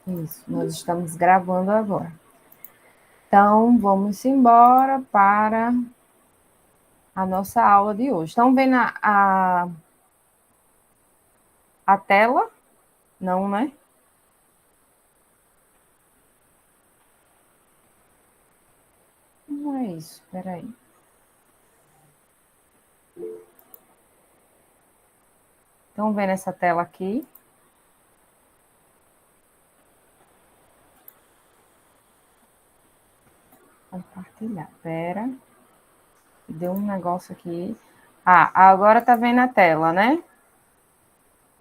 Isso, nós estamos gravando agora. Então, vamos embora para a nossa aula de hoje. Estão vendo a tela? Não, né? Não é isso, peraí. Estão vendo essa tela aqui? Compartilhar, pera. Deu um negócio aqui. Agora tá vendo a tela, né?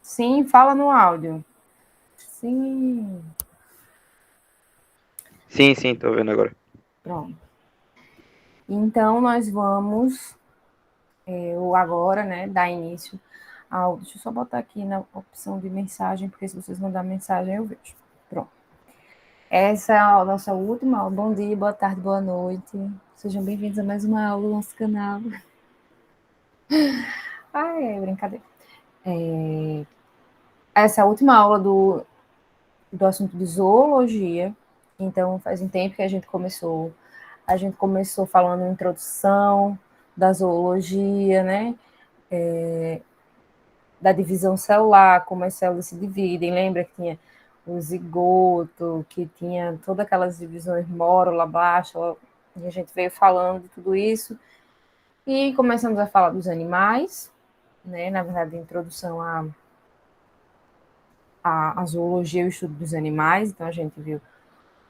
Sim, fala no áudio. Sim. Sim, tô vendo agora. Pronto. Então, nós vamos, agora, né, dar início ao... Deixa eu só botar aqui na opção de mensagem, porque se vocês mandarem mensagem, eu vejo. Pronto. Essa é a nossa última aula. Bom dia, boa tarde, boa noite. Sejam bem-vindos a mais uma aula do nosso canal. Brincadeira. Essa é a última aula do assunto de zoologia. Então, faz um tempo que a gente começou. A gente começou falando em introdução da zoologia, né? Da divisão celular, como as células se dividem. Lembra que tinha o zigoto, que tinha todas aquelas divisões mórula, baixa, e a gente veio falando de tudo isso. E começamos a falar dos animais, né? Na verdade, a introdução à zoologia e o estudo dos animais. Então, a gente viu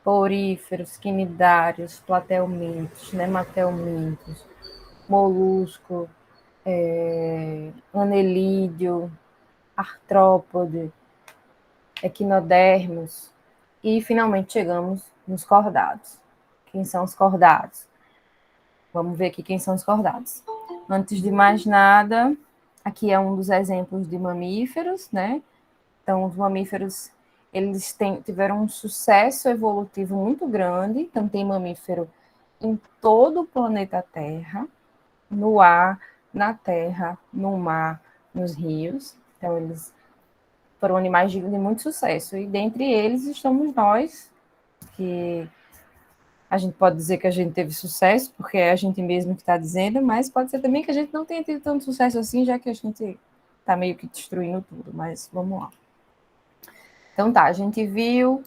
poríferos, quinidários, platelmintos, nematelmintos, molusco, anelídeo, artrópode, equinodermos, e finalmente chegamos nos cordados. Quem são os cordados? Vamos ver aqui quem são os cordados. Antes de mais nada, aqui é um dos exemplos de mamíferos, né? Então, os mamíferos, eles tiveram um sucesso evolutivo muito grande. Então, tem mamífero em todo o planeta Terra, no ar, na terra, no mar, nos rios. Então, eles foram animais de muito sucesso. E dentre eles estamos nós, que a gente pode dizer que a gente teve sucesso, porque é a gente mesmo que está dizendo, mas pode ser também que a gente não tenha tido tanto sucesso assim, já que a gente está meio que destruindo tudo. Mas vamos lá. Então tá, a gente viu,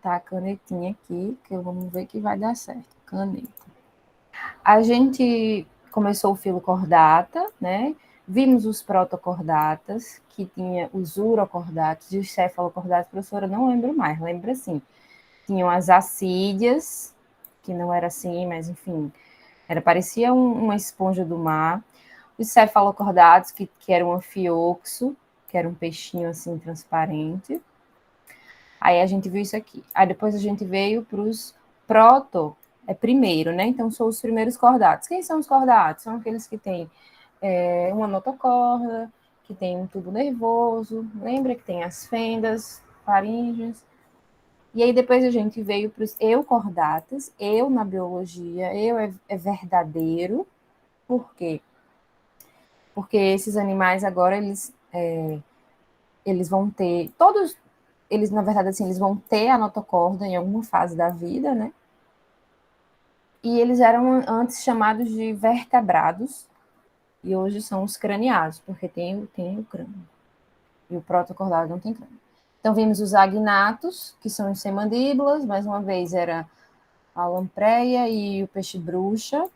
tá a canetinha aqui, que vamos ver que vai dar certo. Caneta. A gente começou o filo cordata, né? Vimos os protocordatas, que tinha os urocordatos e os cefalocordatos. Professora, não lembro mais, lembra assim. Tinham as acídeas, que não era assim, mas enfim, parecia uma esponja do mar. Os cefalocordatos, que era um anfioxo, que era um peixinho assim transparente. Aí a gente viu isso aqui. Aí depois a gente veio para os primeiro, né? Então são os primeiros cordatos. Quem são os cordatos? São aqueles que têm uma notocorda, que tem um tubo nervoso, lembra que tem as fendas faríngeas. E aí depois a gente veio para os eucordatas. Eu, na biologia, é verdadeiro. Por quê? Porque esses animais agora, eles vão ter, todos, eles na verdade, assim, eles vão ter a notocorda em alguma fase da vida, né? E eles eram antes chamados de vertebrados, e hoje são os craniados, porque tem o crânio. E o protocordado não tem crânio. Então, vimos os agnatos, que são os sem mandíbulas, mais uma vez era a lampreia e o peixe-bruxa.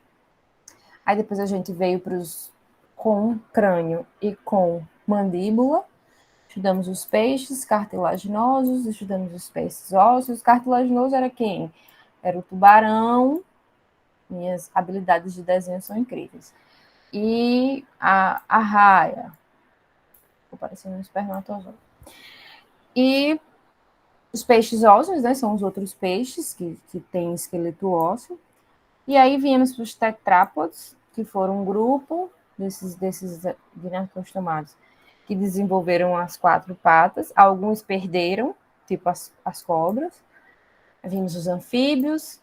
Aí depois a gente veio para os com crânio e com mandíbula. Estudamos os peixes cartilaginosos, estudamos os peixes ósseos. Cartilaginoso era quem? Era o tubarão. Minhas habilidades de desenho são incríveis. E a arraia. Estou parecendo um espermatozoide. E os peixes ósseos, né, são os outros peixes que têm esqueleto ósseo. E aí viemos para os tetrápodes, que foram um grupo desses dinatostomados que desenvolveram as 4 patas. Alguns perderam, tipo as cobras. Vimos os anfíbios,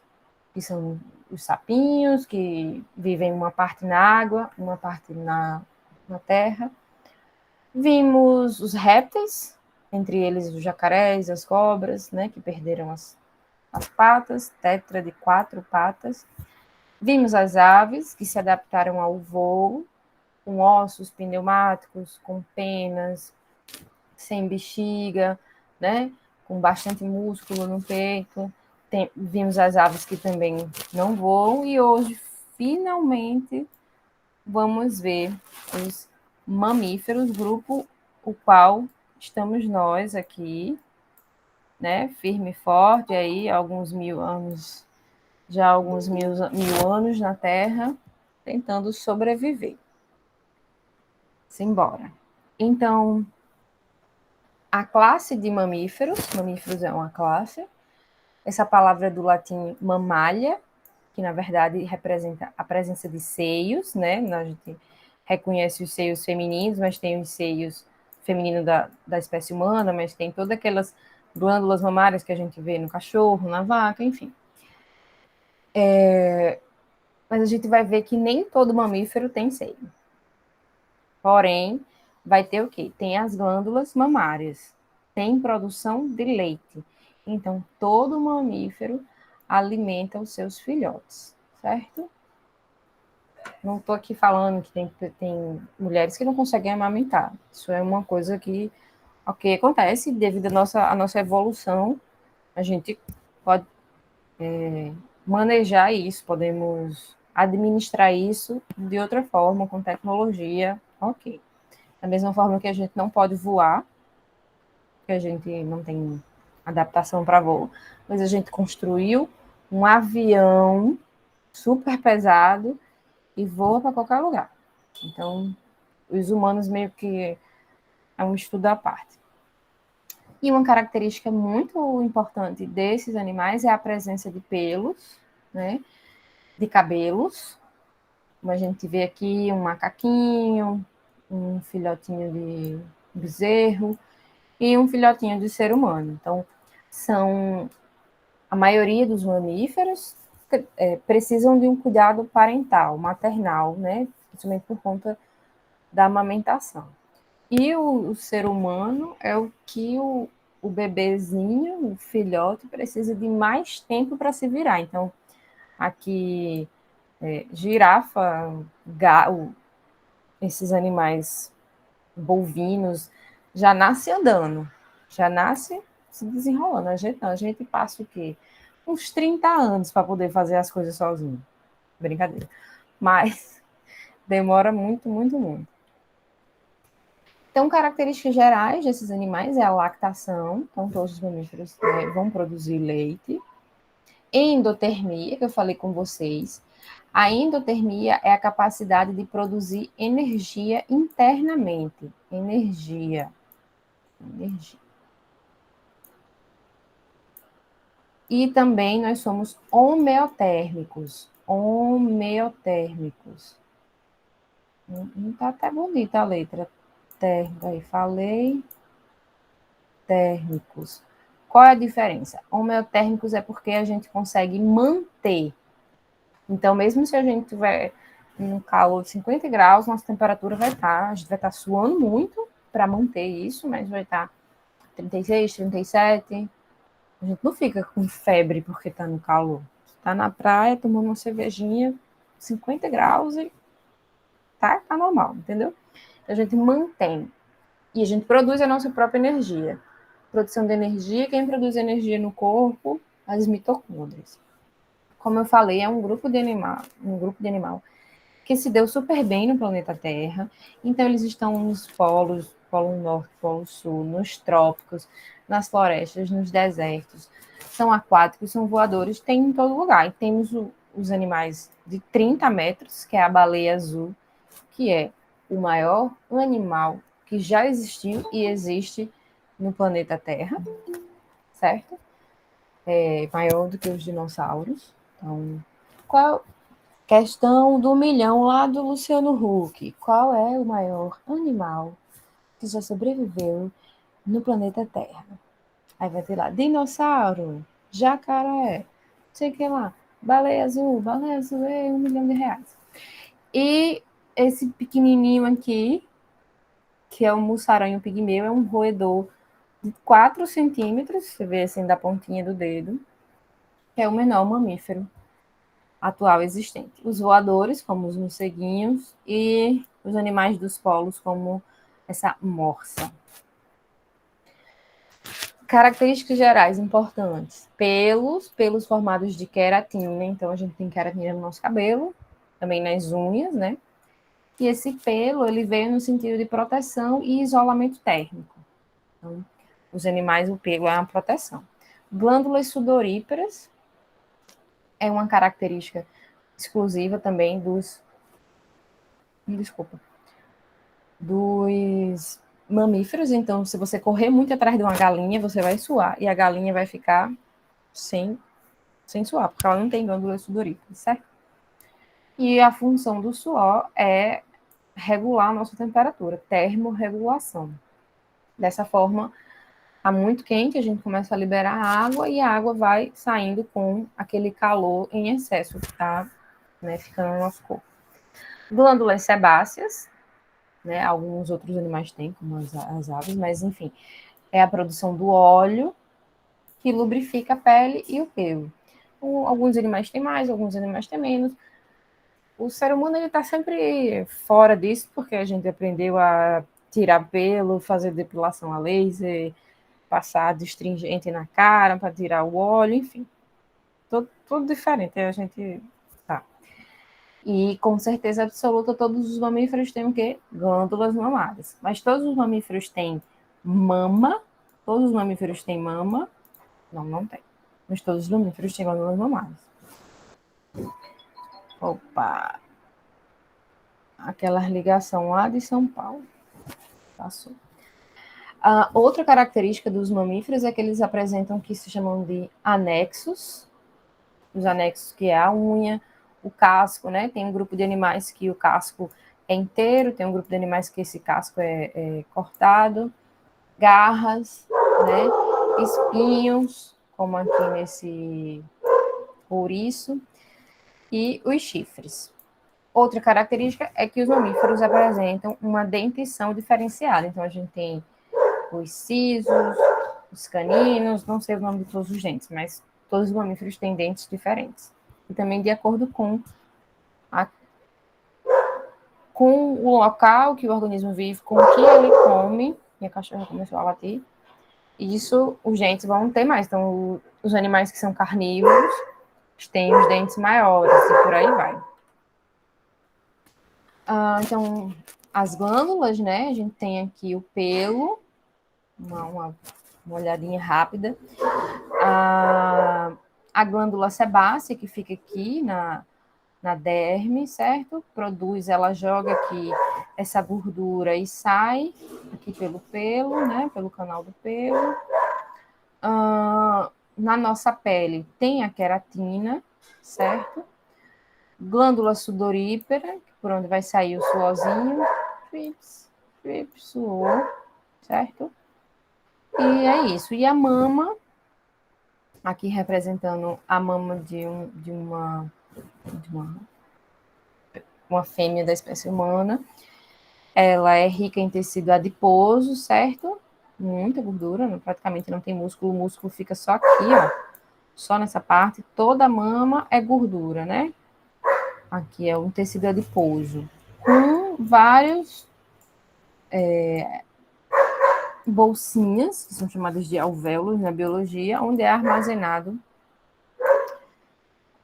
que são os sapinhos, que vivem uma parte na água, uma parte na terra. Vimos os répteis, entre eles os jacarés, as cobras, né, que perderam as patas, tetra de 4 patas. Vimos as aves que se adaptaram ao voo, com ossos pneumáticos, com penas, sem bexiga, né, com bastante músculo no peito. Vimos as aves que também não voam, e hoje, finalmente, vamos ver os mamíferos, grupo o qual estamos nós aqui, né, firme e forte aí, alguns mil anos, já alguns mil anos na Terra, tentando sobreviver. Simbora. Então, a classe de mamíferos é uma classe, essa palavra é do latim mamália, que na verdade representa a presença de seios, né? A gente reconhece os seios femininos, mas tem os seios femininos da espécie humana, mas tem todas aquelas glândulas mamárias que a gente vê no cachorro, na vaca, enfim. Mas a gente vai ver que nem todo mamífero tem seio. Porém, vai ter o quê? Tem as glândulas mamárias, tem produção de leite. Então, todo mamífero alimenta os seus filhotes, certo? Não estou aqui falando que tem mulheres que não conseguem amamentar. Isso é uma coisa que, ok, acontece devido à nossa evolução. A gente pode manejar isso, podemos administrar isso de outra forma, com tecnologia, ok. Da mesma forma que a gente não pode voar, que a gente não tem adaptação para voo, mas a gente construiu um avião super pesado e voa para qualquer lugar. Então, os humanos meio que é um estudo à parte. E uma característica muito importante desses animais é a presença de pelos, né, de cabelos. Como a gente vê aqui, um macaquinho, um filhotinho de bezerro e um filhotinho de ser humano. Então, são a maioria dos mamíferos precisam de um cuidado parental, maternal, né? Principalmente por conta da amamentação. E o ser humano é o que o bebezinho, o filhote, precisa de mais tempo para se virar. Então, aqui, girafa, esses animais bovinos, já nasce andando, já nasce se desenrolando. A gente passa o quê? Uns 30 anos para poder fazer as coisas sozinho. Brincadeira. Mas demora muito, muito, muito. Então, características gerais desses animais é a lactação, então todos os mamíferos vão produzir leite. Endotermia, que eu falei com vocês. A endotermia é a capacidade de produzir energia internamente. Energia. E também nós somos homeotérmicos. Homeotérmicos. Tá até bonita a letra. Térmico, aí falei. Térmicos. Qual é a diferença? Homeotérmicos é porque a gente consegue manter. Então, mesmo se a gente tiver um calor de 50 graus, nossa temperatura vai estar, a gente vai estar suando muito para manter isso, mas vai estar 36, 37. A gente não fica com febre porque está no calor. Está na praia tomando uma cervejinha, 50 graus e tá normal, entendeu? A gente mantém. E a gente produz a nossa própria energia. Produção de energia, quem produz energia no corpo? As mitocôndrias. Como eu falei, é um grupo de animal que se deu super bem no planeta Terra. Então, eles estão nos polos, Polo Norte, Polo Sul, nos trópicos, nas florestas, nos desertos. São aquáticos, são voadores, tem em todo lugar. E temos os animais de 30 metros, que é a baleia azul, que é o maior animal que já existiu e existe no planeta Terra, certo? É maior do que os dinossauros. Então, qual questão do milhão lá do Luciano Huck? Qual é o maior animal que já sobreviveu no planeta Terra? Aí vai ter lá dinossauro, jacaré, não sei o que lá, baleia azul, é R$ 1 milhão. E esse pequenininho aqui, que é o mussaranho pigmeu, é um roedor de 4 centímetros, você vê assim da pontinha do dedo, que é o menor mamífero atual existente. Os voadores, como os morceguinhos, e os animais dos polos, como essa morsa. Características gerais importantes. Pelos formados de queratina. Então, a gente tem queratina no nosso cabelo, também nas unhas, né? E esse pelo, ele veio no sentido de proteção e isolamento térmico. Então, os animais, o pelo é uma proteção. Glândulas sudoríparas é uma característica exclusiva também dos mamíferos. Então, se você correr muito atrás de uma galinha, você vai suar. E a galinha vai ficar sem suar, porque ela não tem glândulas sudoríparas, certo? E a função do suor é regular a nossa temperatura, termorregulação. Dessa forma, está muito quente, a gente começa a liberar água e a água vai saindo com aquele calor em excesso que está, né, ficando no nosso corpo. Glândulas sebáceas, né, alguns outros animais têm, como as aves, mas enfim, é a produção do óleo que lubrifica a pele e o pelo. Alguns animais têm mais, alguns animais têm menos. O ser humano está sempre fora disso, porque a gente aprendeu a tirar pelo, fazer depilação a laser, passar destringente na cara para tirar o óleo, enfim. Tudo diferente, a gente tá. E com certeza absoluta, todos os mamíferos têm o quê? Glândulas mamárias. Mas todos os mamíferos têm mama? Todos os mamíferos têm mama? Não, não tem. Mas todos os mamíferos têm glândulas mamárias. Opa! Aquela ligação lá de São Paulo. Passou. A outra característica dos mamíferos é que eles apresentam o que se chamam de anexos. Os anexos que é a unha, o casco, né? Tem um grupo de animais que o casco é inteiro, tem um grupo de animais que esse casco é cortado, garras, né? Espinhos, como aqui nesse ouriço, e os chifres. Outra característica é que os mamíferos apresentam uma dentição diferenciada. Então, a gente tem os sisos, os caninos, não sei o nome de todos os dentes, mas todos os mamíferos têm dentes diferentes. E também de acordo com o local que o organismo vive, com o que ele come. Minha cachorra começou a latir. E isso, os dentes vão ter mais. Então, os animais que são carnívoros têm os dentes maiores e por aí vai. Então, as glândulas, né? A gente tem aqui o pelo, uma olhadinha rápida. A glândula sebácea, que fica aqui na derme, certo? Ela joga aqui essa gordura e sai aqui pelo pelo, né? Pelo canal do pelo. Na nossa pele tem a queratina, certo? Glândula sudorípara, por onde vai sair o suorzinho. Suor, certo? E é isso. E a mama, aqui representando a mama de uma fêmea da espécie humana. Ela é rica em tecido adiposo, certo? Muita gordura, praticamente não tem músculo. O músculo fica só aqui, ó. Só nessa parte. Toda a mama é gordura, né? Aqui é um tecido adiposo. Com vários bolsinhas, que são chamadas de alvéolos na biologia, onde é armazenado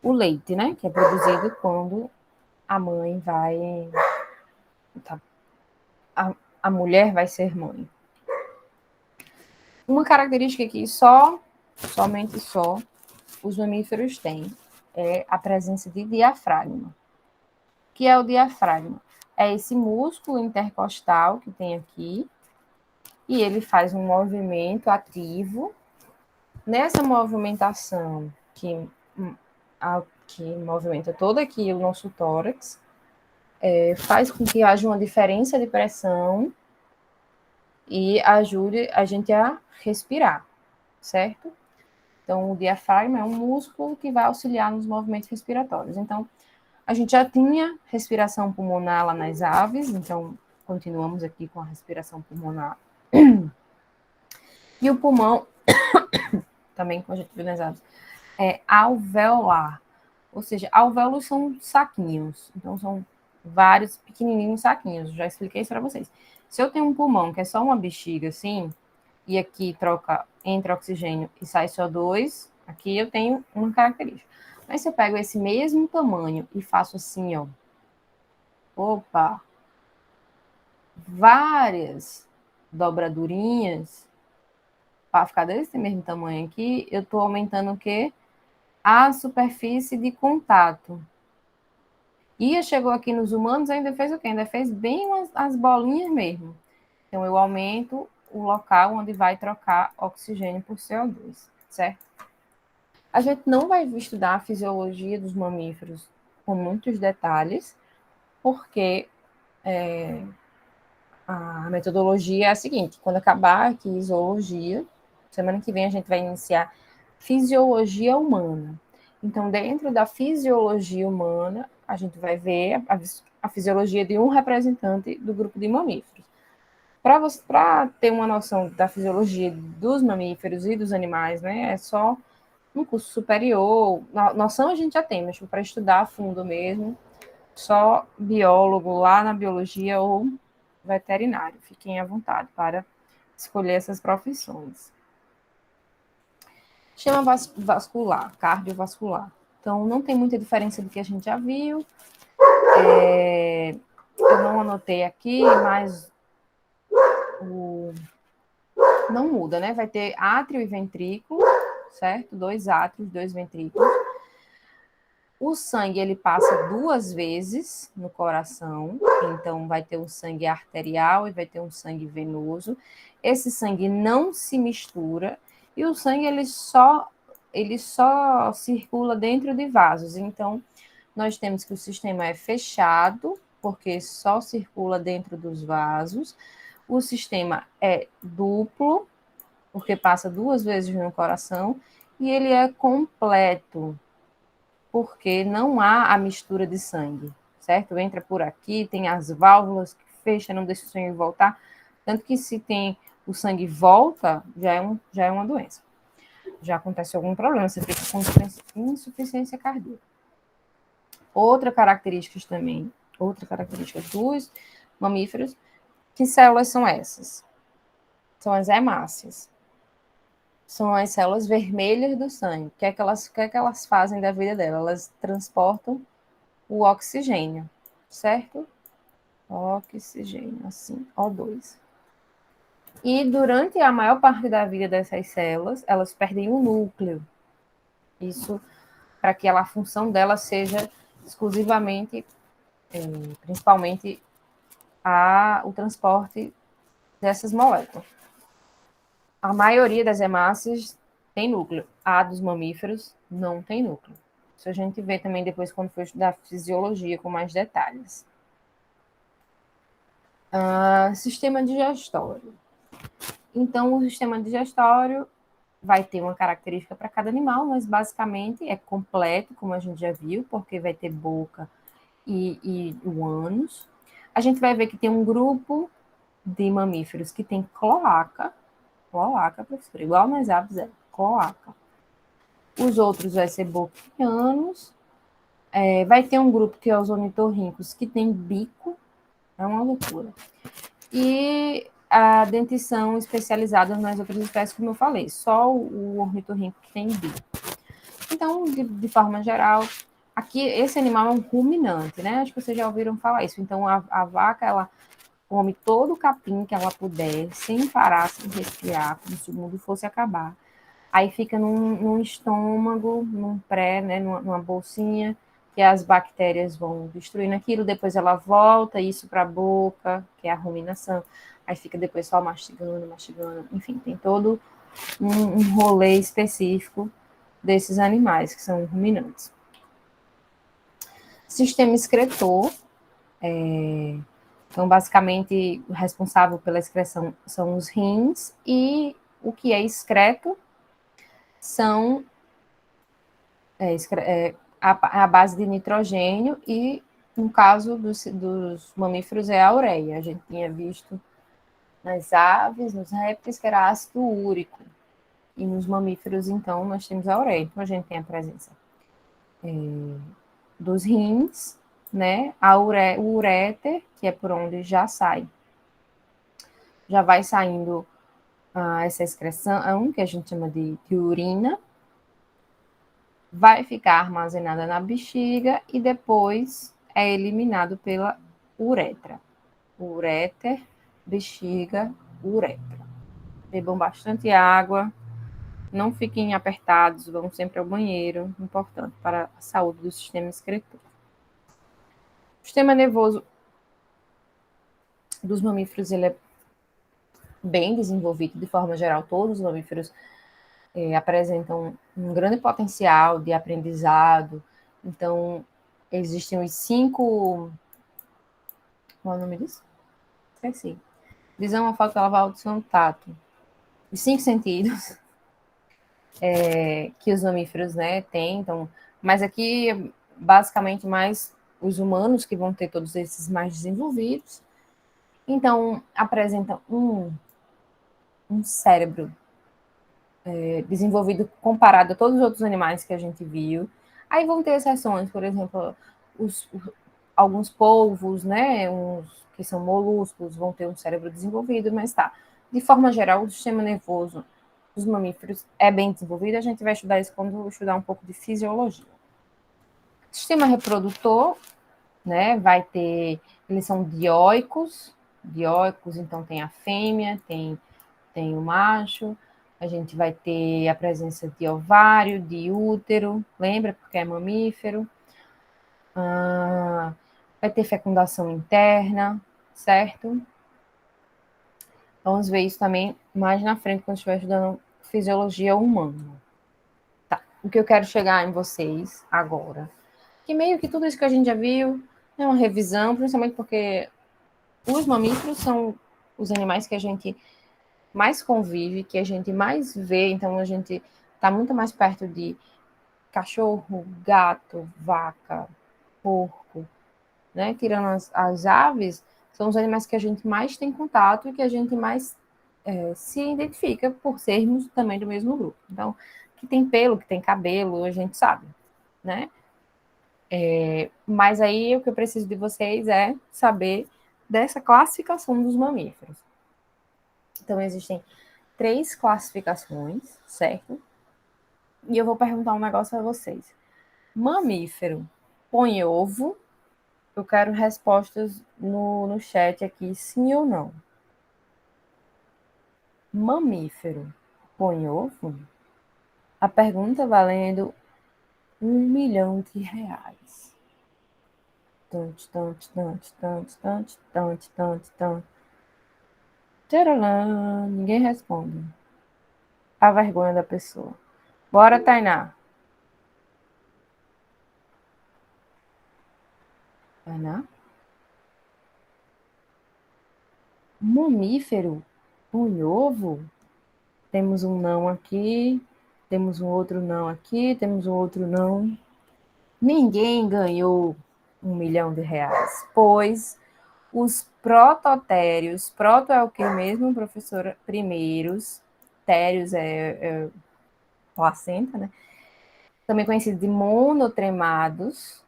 o leite, né? Que é produzido quando a mãe vai... A mulher vai ser mãe. Uma característica que somente os mamíferos têm é a presença de diafragma. O que é o diafragma? É esse músculo intercostal que tem aqui, e ele faz um movimento ativo. Nessa movimentação que movimenta todo aqui o nosso tórax, faz com que haja uma diferença de pressão e ajude a gente a respirar, certo? Então, o diafragma é um músculo que vai auxiliar nos movimentos respiratórios. Então, a gente já tinha respiração pulmonar lá nas aves, então continuamos aqui com a respiração pulmonar. E o pulmão, também com a gente viu nas aves, é alveolar. Ou seja, alvéolos são saquinhos. Então, são vários pequenininhos saquinhos. Já expliquei isso para vocês. Se eu tenho um pulmão que é só uma bexiga, assim, e aqui entra oxigênio e sai CO2, aqui eu tenho uma característica. Mas se eu pego esse mesmo tamanho e faço assim, ó, opa, várias dobradurinhas, para ficar desse mesmo tamanho aqui, eu estou aumentando o quê? A superfície de contato. E chegou aqui nos humanos, ainda fez o quê? Ainda fez bem as bolinhas mesmo. Então, eu aumento o local onde vai trocar oxigênio por CO2, certo? A gente não vai estudar a fisiologia dos mamíferos com muitos detalhes, porque a metodologia é a seguinte: quando acabar aqui zoologia, semana que vem a gente vai iniciar fisiologia humana. Então, dentro da fisiologia humana, a gente vai ver a fisiologia de um representante do grupo de mamíferos. Para ter uma noção da fisiologia dos mamíferos e dos animais, né, é só um curso superior. Noção a gente já tem, mas para estudar a fundo mesmo, só biólogo lá na biologia ou veterinário. Fiquem à vontade para escolher essas profissões. Sistema vascular, cardiovascular. Então, não tem muita diferença do que a gente já viu. Eu não anotei aqui, mas não muda, né? Vai ter átrio e ventrículo, certo? 2 átrios, 2 ventrículos. O sangue, ele passa 2 vezes no coração, então vai ter um sangue arterial e vai ter um sangue venoso. Esse sangue não se mistura e o sangue, ele só circula dentro de vasos. Então, nós temos que o sistema é fechado, porque só circula dentro dos vasos. O sistema é duplo, porque passa 2 vezes no coração, e ele é completo, porque não há a mistura de sangue, certo? Entra por aqui, tem as válvulas que fecham, não deixa o sangue voltar, tanto que se tem o sangue volta, já é uma doença. Já acontece algum problema, você fica com insuficiência cardíaca. Outra característica dos mamíferos, que células são essas? São as hemácias. São as células vermelhas do sangue. O que é que elas fazem da vida delas? Elas transportam o oxigênio, certo? Oxigênio, assim, O2. E durante a maior parte da vida dessas células, elas perdem o núcleo. Isso para que a função dela seja exclusivamente, principalmente, o transporte dessas moléculas. A maioria das hemácias tem núcleo. A dos mamíferos não tem núcleo. Isso a gente vê também depois quando for estudar fisiologia com mais detalhes. Sistema digestório. Então, o sistema digestório vai ter uma característica para cada animal, mas basicamente é completo, como a gente já viu, porque vai ter boca e o ânus. A gente vai ver que tem um grupo de mamíferos que tem cloaca, professor, igual nas aves, cloaca. Os outros vai ser boca e ânus. Vai ter um grupo que é os ornitorrincos, que tem bico, é uma loucura. E a dentição especializada nas outras espécies, como eu falei, só o ornitorrinco que tem bico. Então, de forma geral, aqui esse animal é um ruminante, né? Acho que vocês já ouviram falar isso. Então, a vaca, ela come todo o capim que ela puder, sem parar, sem respirar, como se o mundo fosse acabar. Aí fica num estômago, num pré, né, numa bolsinha, que as bactérias vão destruindo aquilo, depois ela volta isso para a boca, que é a ruminação, aí fica depois só mastigando, enfim, tem todo um rolê específico desses animais, que são ruminantes. Sistema excretor, então, basicamente, o responsável pela excreção são os rins, e o que é excreto são a base de nitrogênio e, no caso dos mamíferos, é a ureia. A gente tinha visto Nas aves, nos répteis, que era ácido úrico. E nos mamíferos, então, nós temos a ureia. Então, a gente tem a presença dos rins, né? O uréter, que é por onde já sai. Já vai saindo essa excreção, que a gente chama de urina, vai ficar armazenada na bexiga e depois é eliminado pela uretra. Uréter, bexiga, uretra. Bebam bastante água, não fiquem apertados, vão sempre ao banheiro, importante para a saúde do sistema excretor. O sistema nervoso dos mamíferos ele é bem desenvolvido, de forma geral, todos os mamíferos apresentam um grande potencial de aprendizado. Então, existem os 5. Qual é o nome disso? Esqueci. Visão, olfato, paladar, audição, tato. Os 5 sentidos que os mamíferos, né, têm. Então, mas aqui, basicamente, mais os humanos que vão ter todos esses mais desenvolvidos. Então, apresentam um cérebro desenvolvido comparado a todos os outros animais que a gente viu. Aí vão ter exceções, por exemplo, alguns polvos, né, uns que são moluscos, vão ter um cérebro desenvolvido, mas tá. De forma geral, o sistema nervoso dos mamíferos é bem desenvolvido, a gente vai estudar isso quando estudar um pouco de fisiologia. Sistema reprodutor, né, vai ter, eles são dioicos, então tem a fêmea, tem o macho, a gente vai ter a presença de ovário, de útero, lembra? Porque é mamífero. Vai ter fecundação interna, certo? Vamos ver isso também mais na frente, quando estiver estudando fisiologia humana. Tá. O que eu quero chegar em vocês agora, que meio que tudo isso que a gente já viu é uma revisão, principalmente porque os mamíferos são os animais que a gente mais convive, que a gente mais vê, então a gente está muito mais perto de cachorro, gato, vaca, porco, né? Tirando as aves, são os animais que a gente mais tem contato e que a gente mais se identifica por sermos também do mesmo grupo. Então, que tem pelo, que tem cabelo, a gente sabe, né? Mas aí o que eu preciso de vocês é saber dessa classificação dos mamíferos. Então, existem 3 classificações, certo? E eu vou perguntar um negócio a vocês. Mamífero põe ovo? Eu quero respostas no chat aqui, sim ou não. Mamífero põe ovo? A pergunta valendo R$ 1 milhão. Tante, tante, tante, tante, tante, tante, tante, tante. Tcharam, ninguém responde. A vergonha da pessoa. Bora, Tainá. Tainá? Mamífero põe ovo? Temos um não aqui, temos um outro não aqui, temos um outro não. Ninguém ganhou R$ 1 milhão, pois os prototérios, proto é o que mesmo, professora? Primeiros, térios é placenta, né? Também conhecido de monotremados,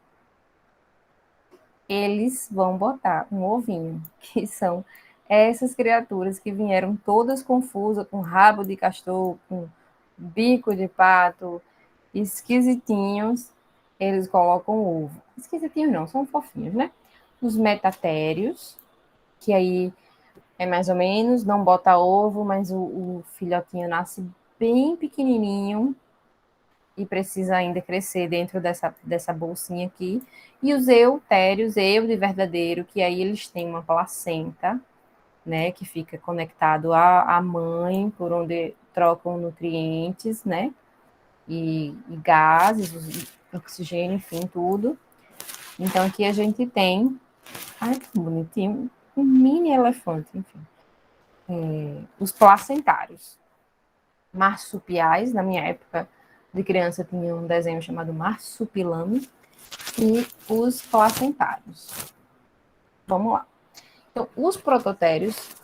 eles vão botar um ovinho, que são essas criaturas que vieram todas confusas, com rabo de castor, com bico de pato, esquisitinhos, eles colocam ovo. Esquisitinhos não, são fofinhos, né? Os metatérios, que aí é mais ou menos, não bota ovo, mas o filhotinho nasce bem pequenininho e precisa ainda crescer dentro dessa bolsinha aqui. E os eutérios, eu de verdadeiro, que aí eles têm uma placenta, né, que fica conectado à mãe, por onde trocam nutrientes, né, e gases, oxigênio, enfim, tudo. Então, aqui a gente tem, ai, que bonitinho, um mini elefante, enfim. Os placentários. Marsupiais, na minha época de criança tinha um desenho chamado Marsupilame, e os placentários. Vamos lá. Então, os prototérios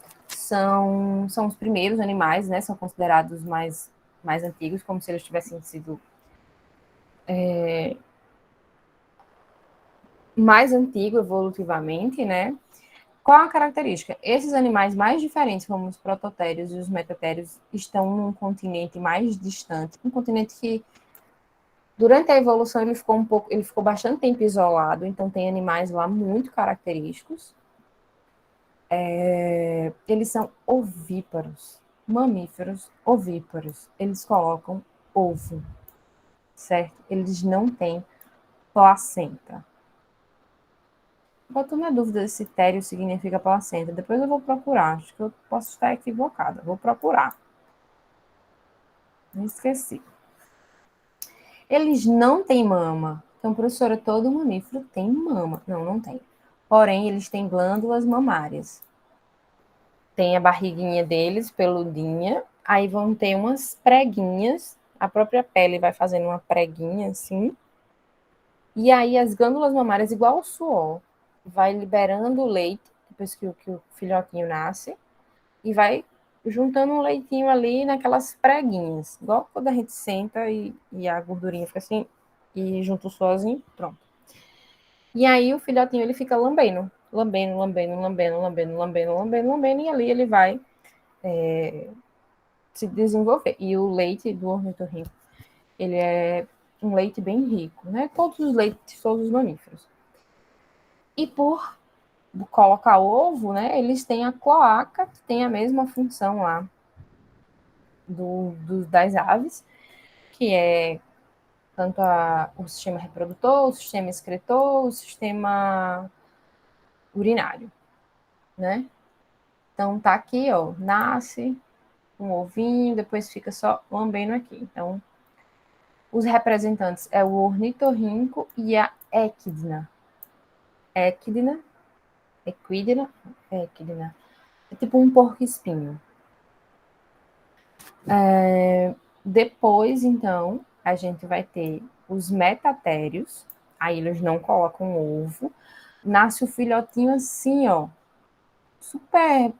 são os primeiros animais, né? São considerados mais antigos, como se eles tivessem sido mais antigo evolutivamente, né? Qual a característica? Esses animais mais diferentes, como os prototérios e os metatérios, estão num continente mais distante, um continente que durante a evolução ele ficou bastante tempo isolado, então tem animais lá muito característicos. Eles são ovíparos, mamíferos ovíparos. Eles colocam ovo, certo? Eles não têm placenta. Boto na dúvida se tério significa placenta. Depois eu vou procurar. Acho que eu posso estar equivocada. Vou procurar. Não esqueci. Eles não têm mama. Então, professora, todo mamífero tem mama. Não, não tem. Porém, eles têm glândulas mamárias. Tem a barriguinha deles, peludinha. Aí vão ter umas preguinhas. A própria pele vai fazendo uma preguinha assim. E aí as glândulas mamárias, igual o suor, vai liberando o leite, depois que o filhotinho nasce. E vai juntando um leitinho ali naquelas preguinhas. Igual quando a gente senta e a gordurinha fica assim, e junto sozinho, pronto. E aí o filhotinho ele fica lambendo, lambendo, lambendo, lambendo, lambendo, lambendo, lambendo, lambendo, e ali ele vai se desenvolver. E o leite do ornitorrinco, ele é um leite bem rico, né? Todos os leites, todos os mamíferos. E por colocar ovo, né? Eles têm a cloaca, que tem a mesma função lá das aves, que é tanto o sistema reprodutor, o sistema excretor, o sistema urinário, né? Então tá aqui, ó, nasce um ovinho, depois fica só lambendo aqui. Então, os representantes é o ornitorrinco e a equidna. Equidna, equidna, equidna. É tipo um porco-espinho. Depois, então, a gente vai ter os metatérios. Aí eles não colocam ovo. Nasce o filhotinho assim, ó. Super,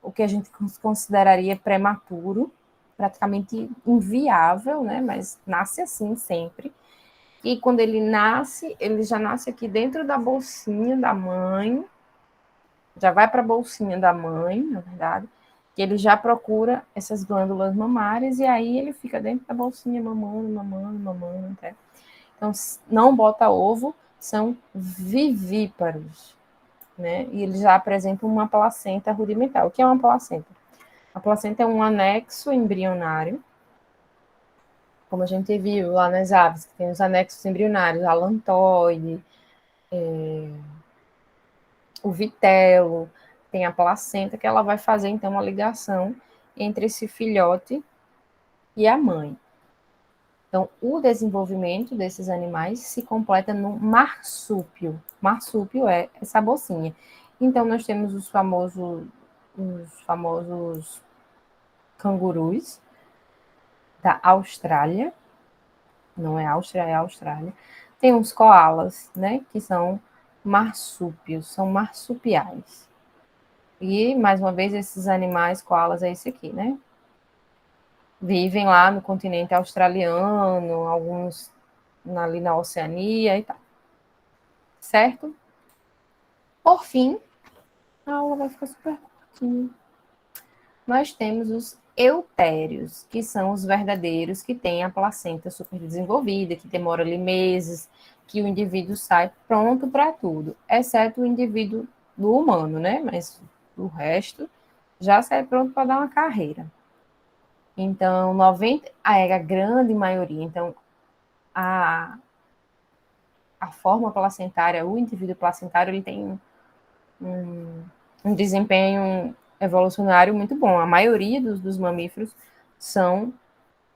o que a gente consideraria prematuro, praticamente inviável, né? Mas nasce assim sempre. E quando ele nasce, ele já nasce aqui dentro da bolsinha da mãe, já vai para a bolsinha da mãe, na verdade, que ele já procura essas glândulas mamárias e aí ele fica dentro da bolsinha mamando, mamando, mamando, até. Então, não bota ovo, são vivíparos, né? E eles já apresentam uma placenta rudimentar. O que é uma placenta? A placenta é um anexo embrionário, como a gente viu lá nas aves, que tem os anexos embrionários, a lantoide, o vitelo, tem a placenta, que ela vai fazer, então, uma ligação entre esse filhote e a mãe. Então, o desenvolvimento desses animais se completa no marsúpio. Marsúpio é essa bolsinha. Então, nós temos os famosos cangurus da Austrália. Não é Áustria, é Austrália. Tem uns koalas, né, que são marsúpios, são marsupiais. E, mais uma vez, esses animais koalas é esse aqui, né? Vivem lá no continente australiano, alguns ali na Oceania e tal. Certo? Por fim, a aula vai ficar super curtinha. Nós temos os eutérios, que são os verdadeiros que têm a placenta super desenvolvida, que demora ali meses, que o indivíduo sai pronto para tudo, exceto o indivíduo do humano, né? Mas o resto já sai pronto para dar uma carreira. Então, a grande maioria, então, a forma placentária, o indivíduo placentário, ele tem um desempenho evolucionário muito bom. A maioria dos mamíferos são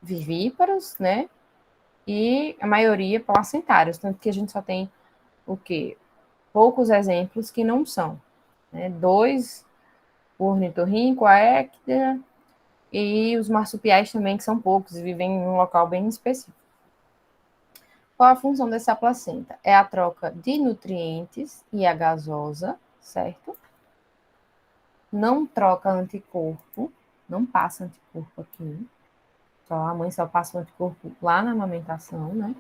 vivíparos, né? E a maioria placentários, tanto que a gente só tem o quê? Poucos exemplos que não são. Né? 2, o ornitorrinco, a équidna, e os marsupiais também, que são poucos e vivem em um local bem específico. Qual a função dessa placenta? É a troca de nutrientes e a gasosa, certo? não troca anticorpo, não passa anticorpo aqui. A mãe só passa o anticorpo lá na amamentação, né?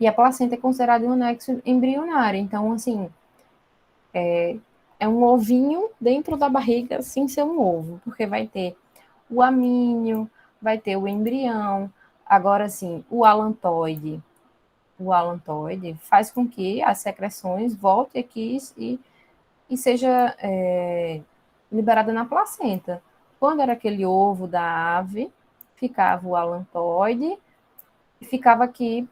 E a placenta é considerada um anexo embrionário. Então, assim, é um ovinho dentro da barriga sem ser um ovo, porque vai ter o amínio, vai ter o embrião. Agora, assim, o alantoide faz com que as secreções voltem aqui e seja liberada na placenta. Quando era aquele ovo da ave, ficava o alantoide e ficava aqui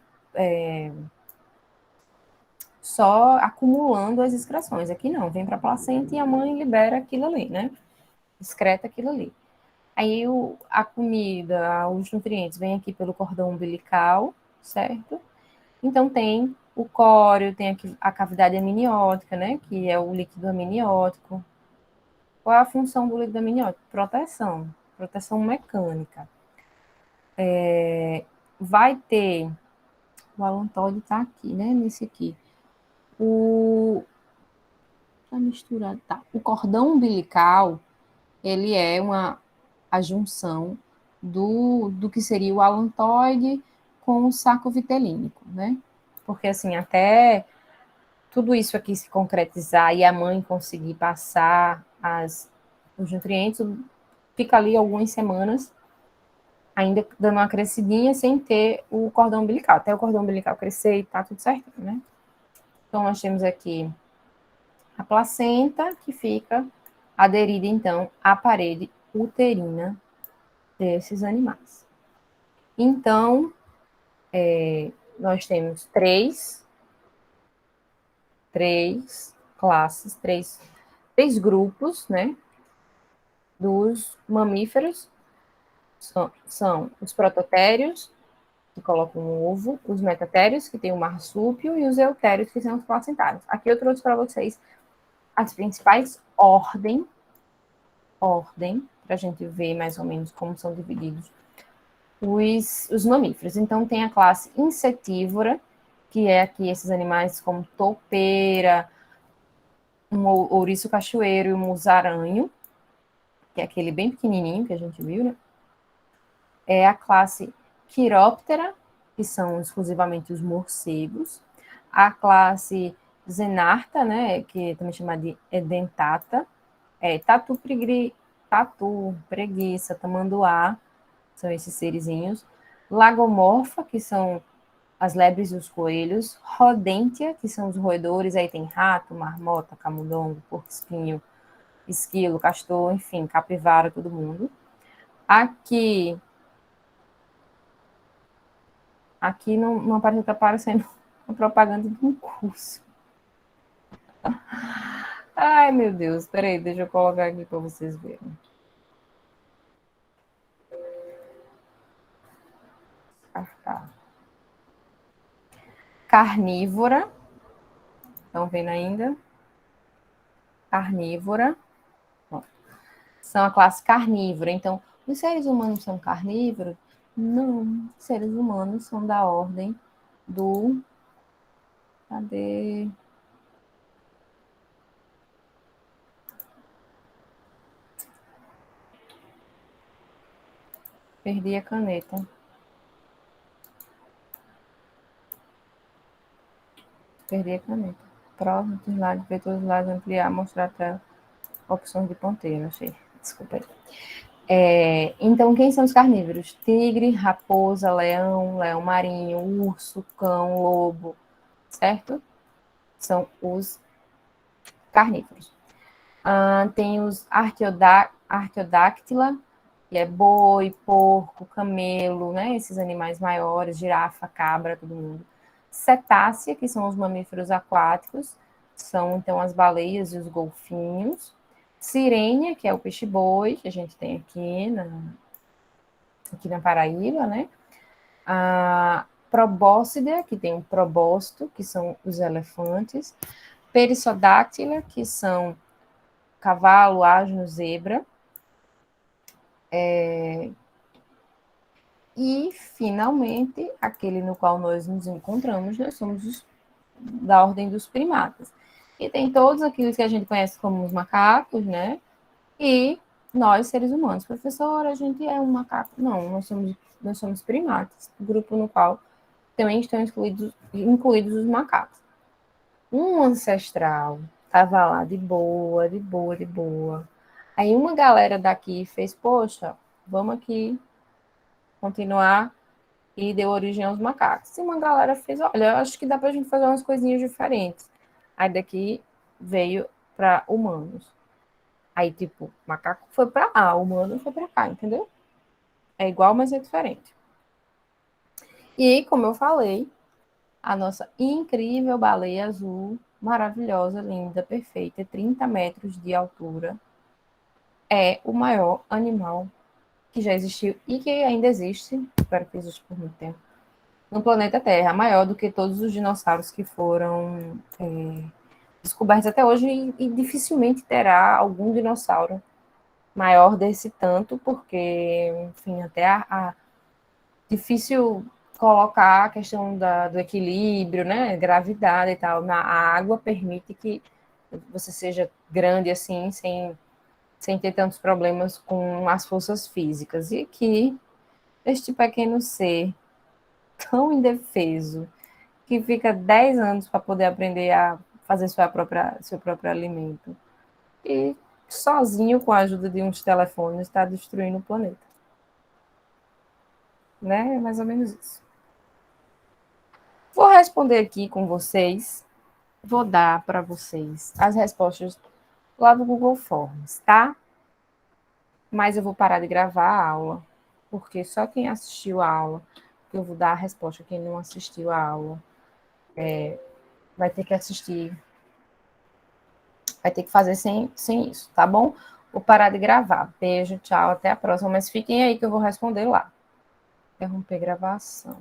só acumulando as excreções. Aqui não, vem para a placenta e a mãe libera aquilo ali, né? Excreta aquilo ali. Aí a comida, os nutrientes vêm aqui pelo cordão umbilical, certo? Então tem o córeo, tem aqui a cavidade amniótica, né? Que é o líquido amniótico. Qual é a função do líquido amniótico? Proteção, proteção mecânica. Vai ter, o alantóide está aqui, né? Nesse aqui. Tá misturado, tá. O cordão umbilical, ele é a junção do que seria o alantoide com o saco vitelínico, né? Porque, assim, até tudo isso aqui se concretizar e a mãe conseguir passar os nutrientes, fica ali algumas semanas ainda dando uma crescidinha sem ter o cordão umbilical. Até o cordão umbilical crescer e tá tudo certo, né? Então, nós temos aqui a placenta, que fica aderida, então, à parede uterina desses animais. Então, nós temos três classes, três grupos, né, dos mamíferos. São os prototérios, que colocam um ovo, os metatérios, que tem o marsúpio, e os eutérios, que são os placentários. Aqui eu trouxe para vocês as principais ordem, para a gente ver mais ou menos como são divididos os mamíferos. Então, tem a classe insetívora, que é aqui esses animais como toupeira, um ouriço cachoeiro e um musaranho, que é aquele bem pequenininho que a gente viu, né? É a classe quiróptera, que são exclusivamente os morcegos. A classe zenarta, né, que é também chamada de edentata, tatu, preguiça, tamanduá, são esses serizinhos. Lagomorfa, que são as lebres e os coelhos. Rodentia, que são os roedores, aí tem rato, marmota, camundongo, porco-espinho, esquilo, castor, enfim, capivara, todo mundo. Aqui não aparece, está aparecendo uma propaganda de um curso. Ai, meu Deus, peraí, deixa eu colocar aqui para vocês verem. Carnívora, estão vendo ainda? Carnívora, são a classe carnívora. Então, os seres humanos são carnívoros? Não, os seres humanos são da ordem do. Cadê? Perdi a caneta. Perdi a caneta. Prova, slide, ver todos os lados, ampliar, mostrar a tela. Opções de ponteiro, achei. Desculpa aí. Então, quem são os carnívoros? Tigre, raposa, leão, leão marinho, urso, cão, lobo, certo? São os carnívoros. Tem os arqueodáctila, que é boi, porco, camelo, né? Esses animais maiores, girafa, cabra, todo mundo. Cetácea, que são os mamíferos aquáticos, são então as baleias e os golfinhos. Sirênia, que é o peixe-boi, que a gente tem aqui na Paraíba, né? A probóscide, que tem o probósito, que são os elefantes. Perissodactyla, que são cavalo, asno, zebra. E, finalmente, aquele no qual nós nos encontramos, nós somos da ordem dos primatas. E tem todos aqueles que a gente conhece como os macacos, né? E nós, seres humanos. Professora, a gente é um macaco. Não, nós somos primatas, grupo no qual também estão incluídos os macacos. Um ancestral estava lá de boa, de boa, de boa. Aí uma galera daqui fez, poxa, vamos aqui continuar e deu origem aos macacos. E uma galera fez, olha, acho que dá pra gente fazer umas coisinhas diferentes. Aí daqui veio para humanos. Aí, tipo, macaco foi para lá, humano foi para cá, entendeu? É igual, mas é diferente. E, como eu falei, a nossa incrível baleia azul, maravilhosa, linda, perfeita, 30 metros de altura, é o maior animal que já existiu e que ainda existe, espero que exista por muito tempo, no planeta Terra, maior do que todos os dinossauros que foram descobertos até hoje e dificilmente terá algum dinossauro maior desse tanto, porque, enfim, até difícil colocar a questão do equilíbrio, né, gravidade e tal, na água permite que você seja grande assim, sem ter tantos problemas com as forças físicas. E que este pequeno ser tão indefeso, que fica 10 anos para poder aprender a fazer seu próprio alimento, e sozinho, com a ajuda de uns telefones, está destruindo o planeta. Né? É mais ou menos isso. Vou responder aqui com vocês, vou dar para vocês as respostas lá do Google Forms, tá? Mas eu vou parar de gravar a aula, porque só quem assistiu a aula, eu vou dar a resposta, quem não assistiu a aula, vai ter que assistir, vai ter que fazer sem isso, tá bom? Vou parar de gravar. Beijo, tchau, até a próxima. Mas fiquem aí que eu vou responder lá. Interromper gravação.